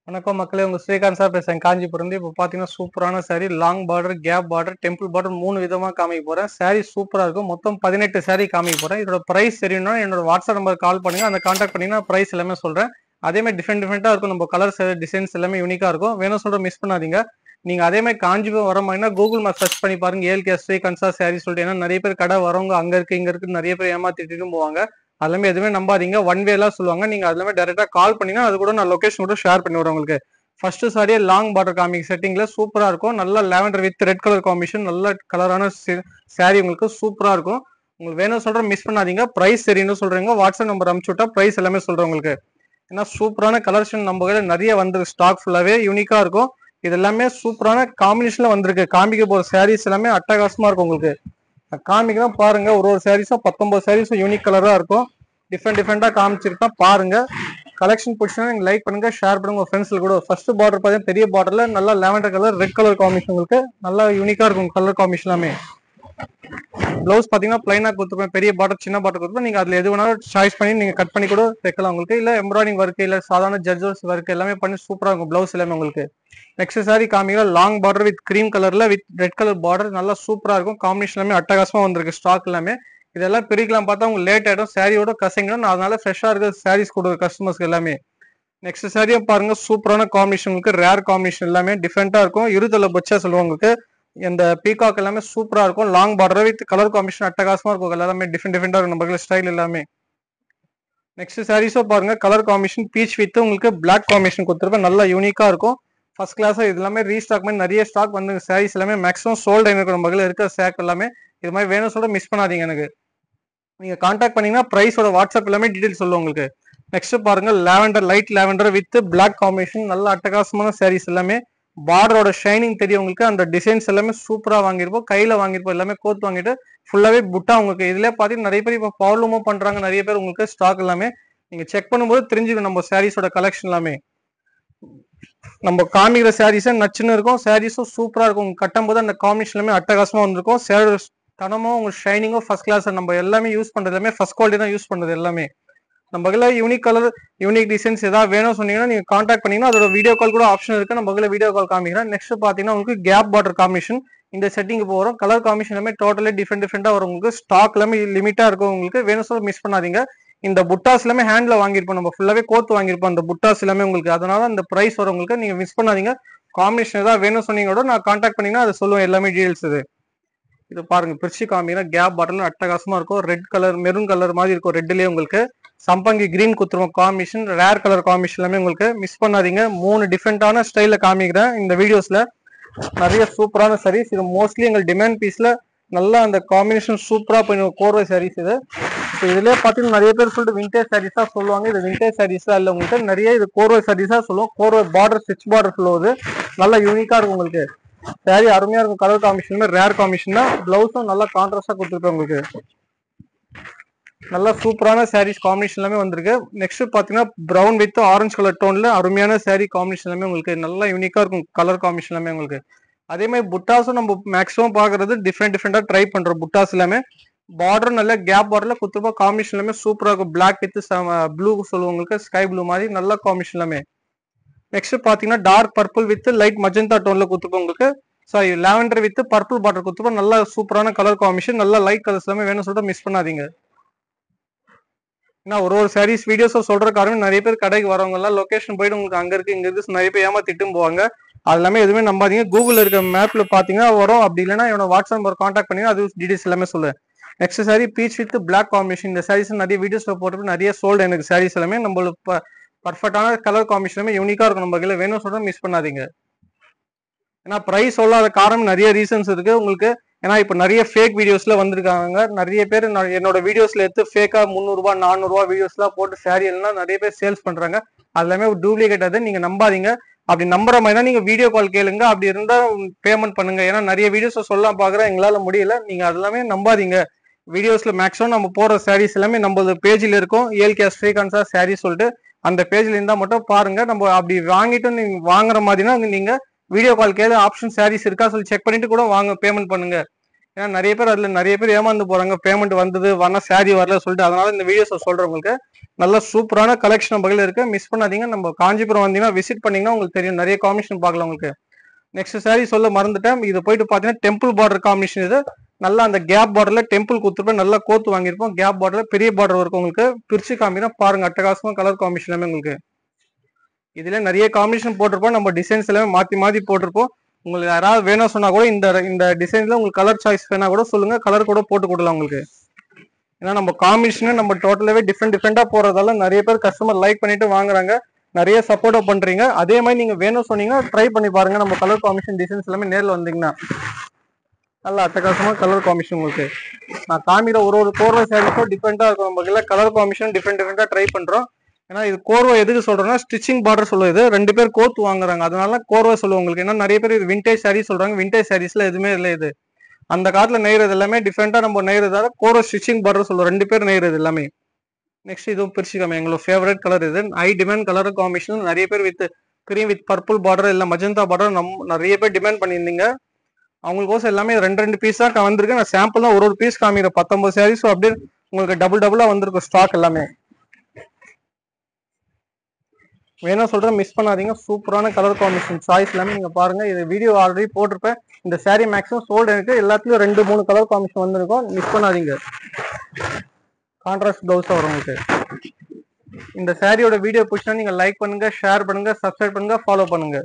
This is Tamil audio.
வணக்கம் மக்களே, உங்க ஸ்ரீகாந்த் சார் பேசுறேன் காஞ்சிபுரம். இப்போ பாத்தீங்கன்னா சூப்பரான saree long border, gap border, temple border 3 விதமா காமிக்க போறேன். saree சூப்பரா இருக்கும். மொத்தம் 18 saree காமிக்க போறேன். இதோட பிரைஸ் தெரியணும்னா என்னோட வாட்ஸ்அப் நம்பர் கால் பண்ணுங்க. அந்த கான்டாக்ட் பண்ணீங்கன்னா பிரைஸ் எல்லாமே சொல்றேன். அதே மாதிரி டிஃப்ரெண்டா இருக்கும். நம்ம கலர்ஸ் டிசைன்ஸ் எல்லாமே யூனிக்கா இருக்கும். வேணும் சொல்ற மிஸ் பண்ணாதீங்க. நீங்க அதே மாதிரி காஞ்சிபுரம் வர மாதிரினா கூகுள் மேப் சர்ச் பண்ணி பாருங்க. ஏஎல்கே ஸ்ரீகாந்த் சார் saree சொல்லிட்டு. ஏன்னா நிறைய பேர் கடை வரவங்க அங்க இருக்கு இங்க இருக்கு நிறைய பேர் ஏமாத்திட்டு போவாங்க. அதுலமே எதுவுமே நம்பாதீங்க. ஒன் வே எல்லாம் சொல்லுவாங்க. நீங்க அதுலமே டைரக்டா கால் பண்ணீங்கன்னா அது கூட நான் லொகேஷன் கூட ஷேர் பண்ணி வரேன் உங்களுக்கு. ஃபர்ஸ்ட் சாரியே லாங் பார்டர் காமிக் செட்டிங்ல சூப்பரா இருக்கும். நல்ல lavender with red colour combination, நல்ல கலரான சாரி உங்களுக்கு சூப்பரா இருக்கும். உங்களுக்கு வேணும் சொல்றேன் மிஸ் பண்ணாதீங்க. பிரைஸ் சரின்னு சொல்றீங்க, வாட்ஸ்அப் நம்பர் அனுப்பிச்சு விட்டா பிரைஸ் எல்லாமே சொல்றேன் உங்களுக்கு. ஏன்னா சூப்பரான கலர்ஷன் நம்ம கையில நிறைய வந்திருக்கு. ஸ்டாக் ஃபுல்லாவே யூனிக்கா இருக்கும். இது எல்லாமே சூப்பரான காம்பினேஷன்ல வந்திருக்கு. காமிக்க போற சாரீஸ் எல்லாமே அட்டகாசமா இருக்கும் உங்களுக்கு. காமிக்கலாம் பாருங்க. ஒரு சாரீஸும் 19 சாரீஸும் யூனிக் கலரா இருக்கும். டிஃப்ரெண்டா காமிச்சிருக்கேன் பாருங்க. கலெக்ஷன் பிடிச்சா நீங்க லைக் பண்ணுங்க, ஷேர் பண்ணுங்க உங்க ஃப்ரெண்ட்ஸ்ல கூட. ஃபர்ஸ்ட் பார்டர் பார்த்தீங்கன்னா பெரிய பார்டர்ல நல்லா lavender colour, red colour combination உங்களுக்கு நல்லா யூனிக்கா இருக்கும். கலர் காம்பினேஷன் எல்லாமே. பிளவுஸ் பாத்தீங்கன்னா பிளைனா கொடுத்துருப்பேன். பெரிய பார்டர் சின்ன பார்டர் கொடுத்துருப்பேன். நீங்க அதுல எது வேணாலும் சாய்ஸ் பண்ணி நீங்க கட் பண்ணி கூட தைக்கலாம் உங்களுக்கு. இல்ல எம்ப்ராய்டிங் ஒர்க் இல்ல சாதாரண ஜர்ஜர்ஸ் ஒர்க் எல்லாமே பண்ணி சூப்பரா இருக்கும் பிளவுஸ் எல்லாமே உங்களுக்கு. நெக்ஸ்ட் சாரி காமிக்கிற லாங் பார்டர் வித் கிரீம் கலர்ல வித் ரெட் கலர் பார்டர் நல்லா சூப்பரா இருக்கும். காம்பினேஷன் எல்லாமே அட்டகாசமா வந்திருக்கு. ஸ்டாக் எல்லாமே இதெல்லாம் பிரிக்கலாம் பார்த்தா உங்களுக்கு லேட் ஆயிடும். சாரியோட கசங்கிடும். அதனால ஃப்ரெஷ்ஷா இருக்க சாரீஸ் கொடுக்குற கஸ்டமர்ஸ்க்கு எல்லாமே. நெக்ஸ்ட் சாரியை பாருங்க. சூப்பரான காம்பினேஷன் உங்களுக்கு. ரேர் காம்பினேஷன் எல்லாமே டிஃப்ரெண்டா இருக்கும். இருதல பச்சா சொல்லுவாங்க உங்களுக்கு. இந்த பீகாக் எல்லாமே சூப்பரா இருக்கும். Long border with colour combination அட்டகாசமா இருக்கும். எல்லாமே டிஃப்ரெண்டா இருக்கும் நம்ம ஸ்டைல் எல்லாமே. நெக்ஸ்ட் சாரீஸோ பாருங்க. கலர் காம்பினேஷன் பீச் வித் உங்களுக்கு பிளாக் காம்பினேஷன் கொடுத்துருப்பேன். நல்லா யூனிக்கா இருக்கும். First class. இது எல்லாமே ரீஸ்டாக் மாதிரி நிறைய ஸ்டாக் வந்து சாரீஸ் எல்லாமே மேக்ஸிமம் சோல்ட் எனக்கு நம்ம இருக்கிற ஸ்டாக் எல்லாமே. இது மாதிரி வேணும் சொல்ல மிஸ் பண்ணாதீங்க. எனக்கு நீங்க கான்டாக்ட் பண்ணீங்கன்னா பிரைஸோட வாட்ஸ்அப் எல்லாமே டீடைல் சொல்லுவோம் உங்களுக்கு. நெக்ஸ்ட் பாருங்க. Lavender light lavender with black combination நல்ல அட்டகாசமான சாரீஸ் எல்லாமே. பார்டரோட ஷைனிங் தெரியும் உங்களுக்கு. அந்த டிசைன்ஸ் எல்லாமே சூப்பரா வாங்கியிருப்போம். கையில வாங்கியிருப்போம். எல்லாமே கோத்து வாங்கிட்டு ஃபுல்லாவே புட்டா உங்களுக்கு. இதுல பாத்தீங்கன்னா நிறைய பேர் இப்போ ப்ராப்ளமும் பண்றாங்க. நிறைய பேர் உங்களுக்கு ஸ்டாக் எல்லாமே நீங்க செக் பண்ணும்போது தெரிஞ்சுக்கணும் நம்ம சாரீஸோட கலெக்ஷன் எல்லாமே. நம்ம காமிக்கிற சாரீஸே நச்சுன்னு இருக்கும். சாரீஸும் சூப்பரா இருக்கும். கட்டும் போது அந்த காம்பினேஷன் எல்லாமே அட்டகாசமா வந்திருக்கும். தனமும் உங்க ஷைனிங்கும் ஃபர்ஸ்ட் கிளாஸ். நம்ம எல்லாமே யூஸ் பண்றது எல்லாமே ஃபர்ஸ்ட் குவாலிட்டி தான் யூஸ் பண்றது எல்லாமே. நம்ம கையில யூனிக் கலர் யூனிக் டிசைன்ஸ் ஏதாவது வேணும் சொன்னீங்கன்னா நீங்க கான்டாக்ட் பண்ணீங்கன்னா அதோட வீடியோ கால் கூட ஆப்ஷன் இருக்கு. நம்ம கையில வீடியோ கால் காமிக்கிறேன். நெக்ஸ்ட் பாத்தீங்கன்னா உங்களுக்கு கேப் பார்டர் காம்பினேஷன் இந்த செட்டிங் போறோம். கலர் காம்பினேஷன் எல்லாமே டோட்டலி டிஃப்ரெண்டா வரும் உங்களுக்கு. ஸ்டாக் எல்லாமே லிமிட்டா இருக்கும் உங்களுக்கு. வேணும் சொல்ல மிஸ் பண்ணாதீங்க. இந்த புட்டாஸ் எல்லாமே ஹேண்ட்ல வாங்கியிருப்போம். நம்ம ஃபுல்லாவே கோத்து வாங்கியிருப்போம் அந்த புட்டாஸ் எல்லாமே உங்களுக்கு. அதனால அந்த பிரைஸ் வரும் உங்களுக்கு. நீங்க மிஸ் பண்ணாதீங்க. காம்பினேஷன் ஏதாவது வேணும் சொன்னீங்களோட நான் கான்டாக்ட் பண்ணீங்கன்னா அதை சொல்லுவேன் எல்லாமே டீடைல்ஸ். இது பாருங்க. பிரிச்சு காமிக்கிறேன். கேப் பாட்டில் அட்டகாசமா இருக்கும். ரெட் கலர் மெரூன் கலர் மாதிரி இருக்கும். ரெட்லயே உங்களுக்கு சம்பங்கி கிரீன் குத்துருவோம் காம்பினேஷன். ரேர் கலர் காம்பினேஷன் எல்லாமே உங்களுக்கு. மிஸ் பண்ணாதீங்க. 3 டிஃப்ரெண்டான ஸ்டைல காமிக்கிறேன் இந்த வீடியோஸ்ல. நிறைய சூப்பரான சாரீஸ். இது மோஸ்ட்லி எங்கள் டிமாண்ட் பீஸ்ல நல்லா அந்த காம்பினேஷன் சூப்பரா பண்ணுவோம். கோர்வை சாரீஸ் இது. இதுலயே பாத்தீங்கன்னா நிறைய பேர் சொல்லிட்டு விண்டேஜ் சாரீஸா சொல்லுவாங்க. இது விண்டேஜ் சாரீஸா இல்ல உங்களுக்கு. நிறைய இது கோர்வை சாரீஸா சொல்லுவோம். கோர்வை பார்டர் ஸ்டிச் பார்டர் சொல்லுவது நல்லா யூனிக்கா இருக்கும் உங்களுக்கு. சாரி அருமையா இருக்கும். கலர் காம்பினேஷன் ரேர் காம்பினேஷன் தான். பிளவுஸும் நல்லா கான்ட்ராஸ்டா கொடுத்துருப்பேன் உங்களுக்கு. நல்லா சூப்பரான சாரீஸ் காம்பினேஷன் எல்லாமே வந்திருக்கு. நெக்ஸ்ட் பாத்தீங்கன்னா பிரவுன் வித் ஆரஞ்சு கலர் டோன்ல அருமையான சாரி காம்பினேஷன் எல்லாமே உங்களுக்கு நல்லா யூனிக்கா இருக்கும். கலர் காம்பினேஷன் எல்லாமே உங்களுக்கு. அதே மாதிரி புட்டாஸும் நம்ம மேக்ஸிமம் பாக்குறது டிஃப்ரெண்டா ட்ரை பண்றோம். புட்டாஸ் எல்லாமே பார்டர் நல்ல கேப் பார்டர்ல குத்துப்பா காம்பினேஷன் எல்லாமே சூப்பரா இருக்கும். பிளாக் வித் ப்ளூ சொல்லுவோம் உங்களுக்கு. ஸ்கை ப்ளூ மாதிரி நல்ல காம்பினேஷன் எல்லாமே. நெக்ஸ்ட் பாத்தீங்கன்னா dark purple with light magenta டோன்ல குத்துப்போம் உங்களுக்கு. Sari lavender with purple border குத்துப்போம். நல்ல சூப்பரான கலர் காம்பினேஷன். நல்ல லைட் கலர்ஸ் எல்லாமே வேணும் சொல்லிட்டு மிஸ் பண்ணாதீங்க. ஏன்னா ஒரு சாரீஸ் வீடியோஸ் சொல்ற காரணம் நிறைய பேர் கடைக்கு வரவங்க எல்லாம் லொகேஷன் போயிட்டு உங்களுக்கு அங்க இருக்கு இங்க இருக்கு நிறைய பேர் ஏமாத்திட்டும் போவாங்க. அது எல்லாமே எதுவுமே நம்பாதீங்க. கூகுள் இருக்க மேப்ல பாத்தீங்கன்னா வரும். அப்படி இல்லைன்னா என்னோட வாட்ஸ்அப் நம்பர் கான்டாக்ட் பண்ணி அது டீடைல்ஸ் எல்லாமே சொல்லுவேன். Next saree peach with black combination. இந்த சாரீஸ் நிறைய வீடியோஸ்ல போட்டு நிறைய சோல்டு எனக்கு சாரீஸ் எல்லாமே. நம்மளுக்கு பர்ஃபெக்டான கலர் காம்பினேஷன் யூனிக்கா இருக்கும். நம்ம கையில வேணும் சொல்ற மிஸ் பண்ணாதீங்க. ஏன்னா பிரைஸ் சொல்லாத காரணம் நிறைய ரீசன்ஸ் இருக்கு உங்களுக்கு. ஏன்னா இப்ப நிறைய ஃபேக் வீடியோஸ்ல வந்திருக்காங்க. நிறைய பேர் என்னோட வீடியோஸ்ல எடுத்து ஃபேக்கா 300 ரூபாய் 400 ரூபாய் வீடியோஸ் எல்லாம் போட்டு சாரி எல்லாம் நிறைய பேர் சேல்ஸ் பண்றாங்க. அது எல்லாமே ஒரு டூப்ளிகேட். அது நீங்க நம்பாதீங்க. அப்படி நம்புற மாதிரி தான் நீங்க வீடியோ கால் கேளுங்க. அப்படி இருந்தா பேமெண்ட் பண்ணுங்க. ஏன்னா நிறைய வீடியோஸ் சொல்லலாம் பாக்குறேன் எங்களால முடியல. நீங்க அதெல்லாமே நம்பாதீங்க. வீடியோஸ்ல மேக்ஸிமம் நம்ம போற சாரீஸ் எல்லாமே நம்ம பேஜ்ல இருக்கும். ஏஎல்கே ஸ்ரீகாந்த் சார் சாரி சொல்லிட்டு அந்த பேஜ்ல இருந்தா மட்டும் பாருங்க. நம்ம அப்படி வாங்கிட்டு நீங்க வாங்குற மாதிரினா நீங்க வீடியோ கால் கேளு ஆப்ஷன் சாரீஸ் இருக்கா சொல்லி செக் பண்ணிட்டு கூட வாங்க பேமெண்ட் பண்ணுங்க. ஏன்னா நிறைய பேர் ஏமாந்து போறாங்க, பேமெண்ட் வந்தது சாரி வரல சொல்லிட்டு. அதனால இந்த வீடியோஸ் சொல்றேன் உங்களுக்கு. நல்ல சூப்பரான கலெக்ஷன் பகல இருக்கு, மிஸ் பண்ணாதீங்க. நம்ம காஞ்சிபுரம் வந்தீங்கன்னா விசிட் பண்ணீங்கன்னா உங்களுக்கு தெரியும், நிறைய காம்பினேஷன் பார்க்கலாம் உங்களுக்கு. நெக்ஸ்ட் சாரி சொல்ல மறந்துட்டேன், இது போயிட்டு பாத்தீங்கன்னா டெம்பிள் பார்டர் காம்பினேஷன். இது நல்லா அந்த கேப் பார்டர்ல டெம்பிள் கொடுத்துருப்பேன், நல்லா கோத்து வாங்கியிருப்போம். கேப் பார்டர்ல பெரிய பார்டர் இருக்கும் உங்களுக்கு. பிரிச்சு காமினா பாருங்க, அட்டகாசமா கலர் காம்பினேஷன் எல்லாமே உங்களுக்கு. இதுல நிறைய காம்பினேஷன் போட்டிருப்போம், நம்ம டிசைன்ஸ் எல்லாமே மாத்தி மாத்தி போட்டிருப்போம். உங்களுக்கு யாராவது வேணும் சொன்னா கூட இந்த டிசைன்ல உங்களுக்கு கலர் சாய்ஸ் வேணா கூட சொல்லுங்க, கலர் கூட போட்டு கொடுக்கலாம் உங்களுக்கு. ஏன்னா நம்ம காம்பினேஷன் நம்ம டோட்டலாவே டிஃப்ரெண்டா போறதால நிறைய பேர் கஸ்டமர் லைக் பண்ணிட்டு வாங்குறாங்க, நிறைய சப்போர்ட் பண்றீங்க. அதே மாதிரி நீங்க வேணும் சொன்னீங்கன்னா ட்ரை பண்ணி பாருங்க. நம்ம கலர் காம்பினேஷன் டிசைன்ஸ் எல்லாமே நேரில் வந்தீங்கன்னா நல்லா அட்டகாசமா கலர் காம்பினேஷன் உங்களுக்கு. நான் காமிக்கிற ஒரு கோர்வை சாரீஸும் டிஃப்ரெண்டா இருக்கும். நம்ம கலர் காம்பினேஷன் டிஃப்ரெண்டா ட்ரை பண்றோம். ஏன்னா இது கோர்வை எதுக்கு சொல்றேன்னா ஸ்டிச்சிங் பார்டர் சொல்லுவது, 2 பேர் கோத்து வாங்குறாங்க, அதனால கோர்வை சொல்லுவோம் உங்களுக்கு. ஏன்னா நிறைய பேர் இது விண்டேஜ் சாரீஸ் சொல்றாங்க, விண்டேஜ் சாரீஸ்ல எதுவுமே இல்லை. இது அந்த காலத்துல நெய்யறது எல்லாமே டிஃப்ரெண்டா நம்ம நெய்யறதால கோர்வை ஸ்டிச்சிங் பார்டர் சொல்லுவோம், 2 பேர் நெய்யறது எல்லாமே. நெக்ஸ்ட் இதுவும் பிரிச்சுக்காம எங்களோட ஃபேவரட் கலர் இது, ஹை டிமாண்ட் கலர் காம்பினேஷன். நிறைய bear with cream with purple border இல்ல மஜந்தா பார்டர் நிறைய பேர் டிமாண்ட் பண்ணியிருந்தீங்க. அவங்களுக்கோசம் எல்லாமே 2 பீஸ் தான் வந்திருக்கு. நான் சாம்பிள் தான் ஒரு பீஸ் காமிக்கிறேன். 19 சாரீஸ் அப்படியே உங்களுக்கு டபுளா வந்திருக்கும் ஸ்டாக் எல்லாமே. வேணும் சொல்றேன், மிஸ் பண்ணாதீங்க. சூப்பரான கலர் காம்பினேஷன் சாய்ஸ் எல்லாமே நீங்க பாருங்க. இது வீடியோ ஆல்ரெடி போட்டிருப்பேன். இந்த சாரீ மேக்ஸிமம் சோல்டு இருக்கு, எல்லாத்துலயும் 2-3 கலர் காம்பினேஷன் வந்திருக்கும், மிஸ் பண்ணாதீங்க. கான்ட்ராஸ்ட் பிளவுஸ் வரும் உங்களுக்கு. இந்த சாரியோட வீடியோ பிடிச்சா நீங்க லைக் பண்ணுங்க, ஷேர் பண்ணுங்க, சப்ஸ்கிரைப் பண்ணுங்க, ஃபாலோ பண்ணுங்க.